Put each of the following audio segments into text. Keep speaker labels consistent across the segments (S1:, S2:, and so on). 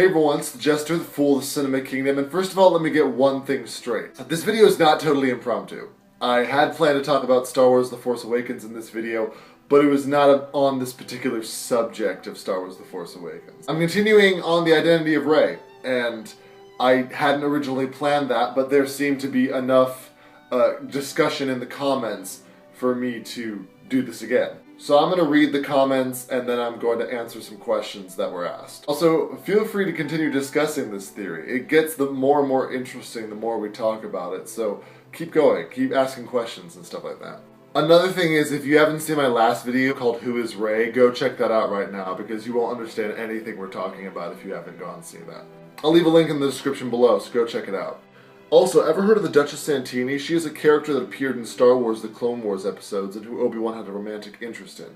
S1: Hey everyone, it's the Jester, the Fool of the Cinema Kingdom, and first of all, let me get one thing straight. This video is not totally impromptu. I had planned to talk about Star Wars The Force Awakens in this video, but it was not on this particular subject of Star Wars The Force Awakens. I'm continuing on the identity of Rey, and I hadn't originally planned that, but there seemed to be enough discussion in the comments for me to do this again. So I'm going to read the comments and then I'm going to answer some questions that were asked. Also, feel free to continue discussing this theory. It gets more and more interesting the more we talk about it, so keep going, keep asking questions and stuff like that. Another thing is, if you haven't seen my last video called Who is Rey, go check that out right now because you won't understand anything we're talking about if you haven't gone and seen that. I'll leave a link in the description below, so go check it out. Also, ever heard of the Duchess Santini? She is a character that appeared in Star Wars The Clone Wars episodes and who Obi-Wan had a romantic interest in.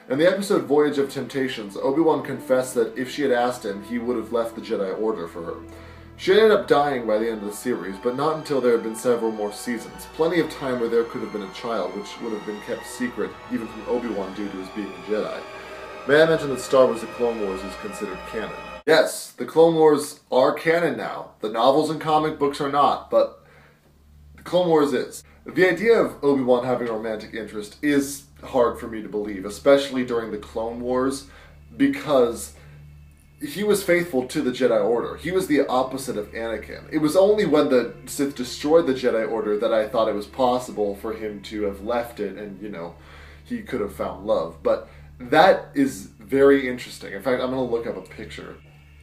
S1: In the episode Voyage of Temptations, Obi-Wan confessed that if she had asked him, he would have left the Jedi Order for her. She ended up dying by the end of the series, but not until there had been several more seasons. Plenty of time where there could have been a child, which would have been kept secret, even from Obi-Wan due to his being a Jedi. May I mention that Star Wars The Clone Wars is considered canon? Yes, the Clone Wars are canon now. The novels and comic books are not, but the Clone Wars is. The idea of Obi-Wan having a romantic interest is hard for me to believe, especially during the Clone Wars, because he was faithful to the Jedi Order. He was the opposite of Anakin. It was only when the Sith destroyed the Jedi Order that I thought it was possible for him to have left it and, he could have found love. But that is very interesting. In fact, I'm going to look up a picture.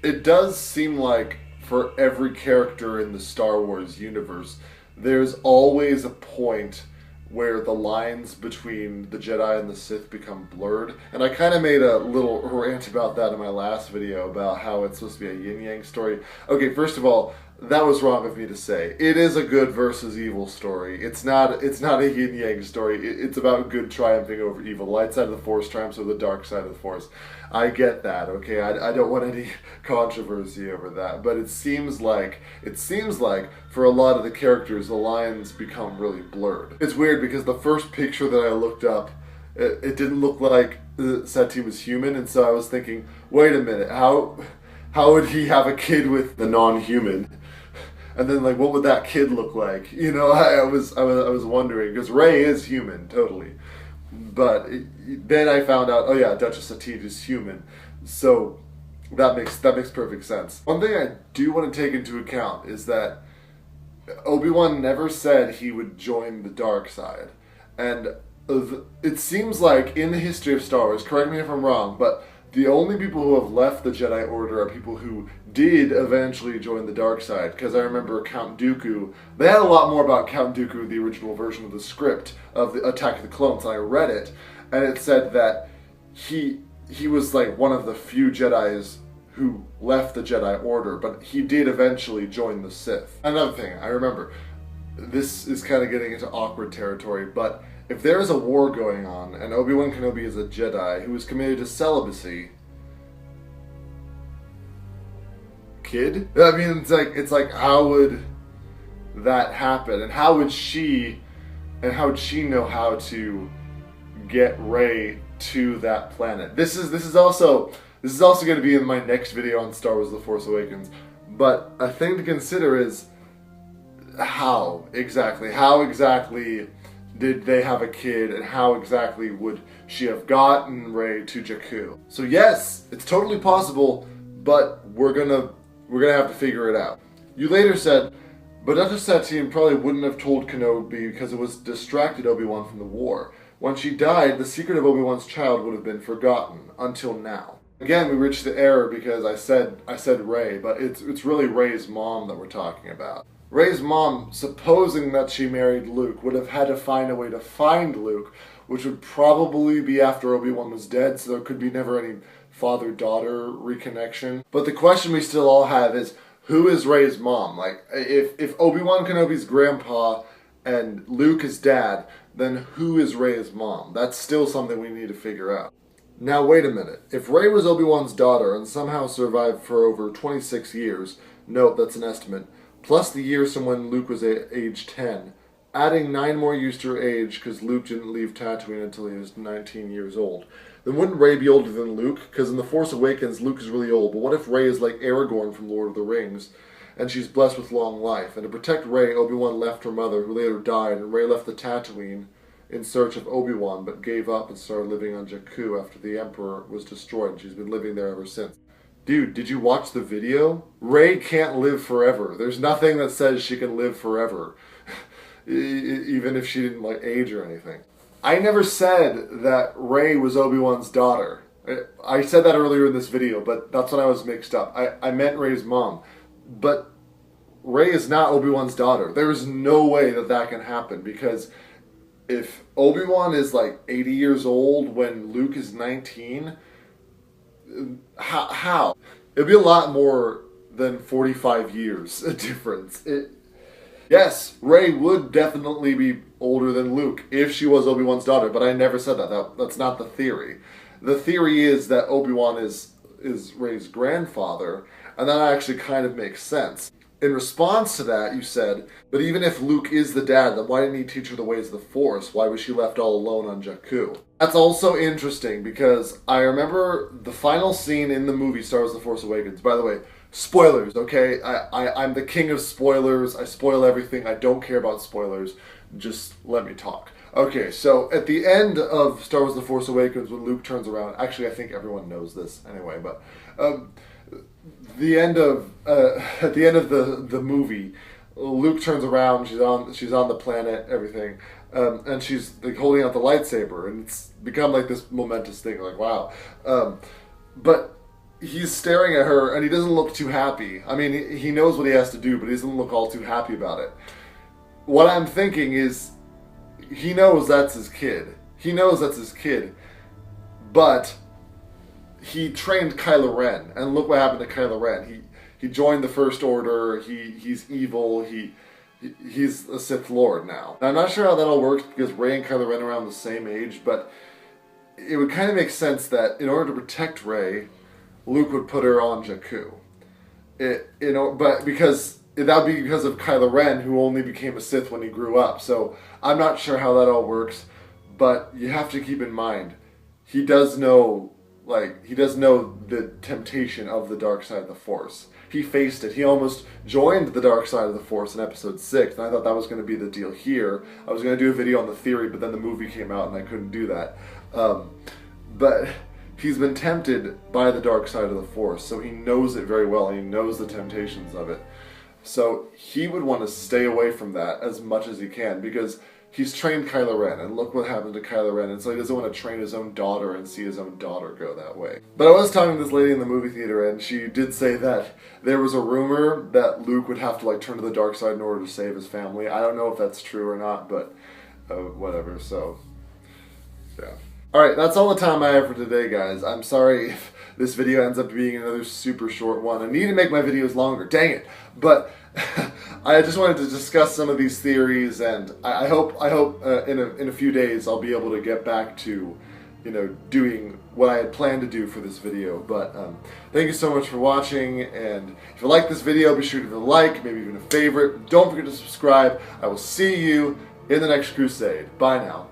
S1: It does seem like for every character in the Star Wars universe, there's always a point where the lines between the Jedi and the Sith become blurred. And I kind of made a little rant about that in my last video about how it's supposed to be a yin-yang story. Okay, first of all, that was wrong of me to say. It is a good versus evil story. It's not a yin-yang story. It's about good triumphing over evil. The light side of the Force triumphs over the dark side of the Force. I get that, okay? I don't want any controversy over that. But it seems like for a lot of the characters, the lines become really blurred. It's weird because the first picture that I looked up, it didn't look like Satine was human, and so I was thinking, wait a minute, how would he have a kid with the non-human? And then, what would that kid look like? I was wondering, because Rey is human, totally. But then I found out, oh yeah, Duchess Satine is human. So that makes perfect sense. One thing I do want to take into account is that Obi-Wan never said he would join the dark side. And it seems like in the history of Star Wars, correct me if I'm wrong, but the only people who have left the Jedi Order are people who did eventually join the dark side. Because I remember Count Dooku, they had a lot more about Count Dooku, the original version of the script of the Attack of the Clones, and I read it, and it said that he was one of the few Jedis who left the Jedi Order, but he did eventually join the Sith. Another thing, I remember, this is kind of getting into awkward territory, but if there is a war going on, and Obi-Wan Kenobi is a Jedi who is committed to celibacy, kid? I mean, it's like, how would that happen? And how would she know how to get Rey to that planet? This is also going to be in my next video on Star Wars The Force Awakens. But a thing to consider is how exactly did they have a kid, and how exactly would she have gotten Rey to Jakku? So yes, it's totally possible, but we're gonna have to figure it out. You later said, but Duchess Satine probably wouldn't have told Kenobi because it was distracted Obi-Wan from the war. When she died, the secret of Obi-Wan's child would have been forgotten until now. Again, we reached the error because I said Rey, but it's really Rey's mom that we're talking about. Rey's mom, supposing that she married Luke, would have had to find a way to find Luke, which would probably be after Obi-Wan was dead, so there could be never any father-daughter reconnection. But the question we still all have is, who is Rey's mom? If Obi-Wan Kenobi's grandpa and Luke is dad, then who is Rey's mom? That's still something we need to figure out. Now wait a minute. If Rey was Obi-Wan's daughter and somehow survived for over 26 years, note that's an estimate, plus the years from when Luke was age 10, adding 9 more years to her age because Luke didn't leave Tatooine until he was 19 years old, then wouldn't Rey be older than Luke? Because in The Force Awakens, Luke is really old. But what if Rey is like Aragorn from Lord of the Rings, and she's blessed with long life? And to protect Rey, Obi-Wan left her mother, who later died, and Rey left the Tatooine in search of Obi-Wan, but gave up and started living on Jakku after the Emperor was destroyed, and she's been living there ever since. Dude, did you watch the video? Rey can't live forever. There's nothing that says she can live forever, even if she didn't like age or anything. I never said that Rey was Obi-Wan's daughter. I said that earlier in this video, but that's when I was mixed up. I meant Rey's mom. But Rey is not Obi-Wan's daughter. There is no way that that can happen, because if Obi-Wan is like 80 years old when Luke is 19, how? It'd be a lot more than 45 years a difference. Yes, Rey would definitely be older than Luke if she was Obi-Wan's daughter, but I never said that. That's not the theory. The theory is that Obi-Wan is Rey's grandfather, and that actually kind of makes sense. In response to that, you said, but even if Luke is the dad, then why didn't he teach her the ways of the Force? Why was she left all alone on Jakku? That's also interesting, because I remember the final scene in the movie Star Wars The Force Awakens. By the way, spoilers, okay? I'm the king of spoilers. I spoil everything. I don't care about spoilers. Just let me talk. Okay, so at the end of Star Wars The Force Awakens, when Luke turns around, actually I think everyone knows this anyway, but at the end of the movie, Luke turns around, she's on the planet, everything, and she's like holding out the lightsaber, and it's become like this momentous thing, like wow. But he's staring at her, and he doesn't look too happy. I mean, he knows what he has to do, but he doesn't look all too happy about it. What I'm thinking is, he knows that's his kid. He knows that's his kid, but he trained Kylo Ren, and look what happened to Kylo Ren. He joined the First Order. He's evil. He's a Sith Lord now. I'm not sure how that all works, because Rey and Kylo Ren are around the same age, but it would kind of make sense that in order to protect Rey, Luke would put her on Jakku. But because that would be because of Kylo Ren, who only became a Sith when he grew up. So I'm not sure how that all works, but you have to keep in mind, he does know the temptation of the dark side of the Force. He faced it. He almost joined the dark side of the Force in Episode 6, and I thought that was going to be the deal here. I was going to do a video on the theory, but then the movie came out and I couldn't do that. But he's been tempted by the dark side of the Force, so he knows it very well, and he knows the temptations of it. So he would want to stay away from that as much as he can, because he's trained Kylo Ren, and look what happened to Kylo Ren, and so he doesn't want to train his own daughter and see his own daughter go that way. But I was talking to this lady in the movie theater, and she did say that there was a rumor that Luke would have to like turn to the dark side in order to save his family. I don't know if that's true or not, but whatever, so yeah. Alright, that's all the time I have for today, guys. I'm sorry if this video ends up being another super short one. I need to make my videos longer, dang it. But I just wanted to discuss some of these theories, and I hope in a few days I'll be able to get back to, doing what I had planned to do for this video. But thank you so much for watching, and if you like this video, be sure to give it a like, maybe even a favorite. Don't forget to subscribe. I will see you in the next crusade. Bye now.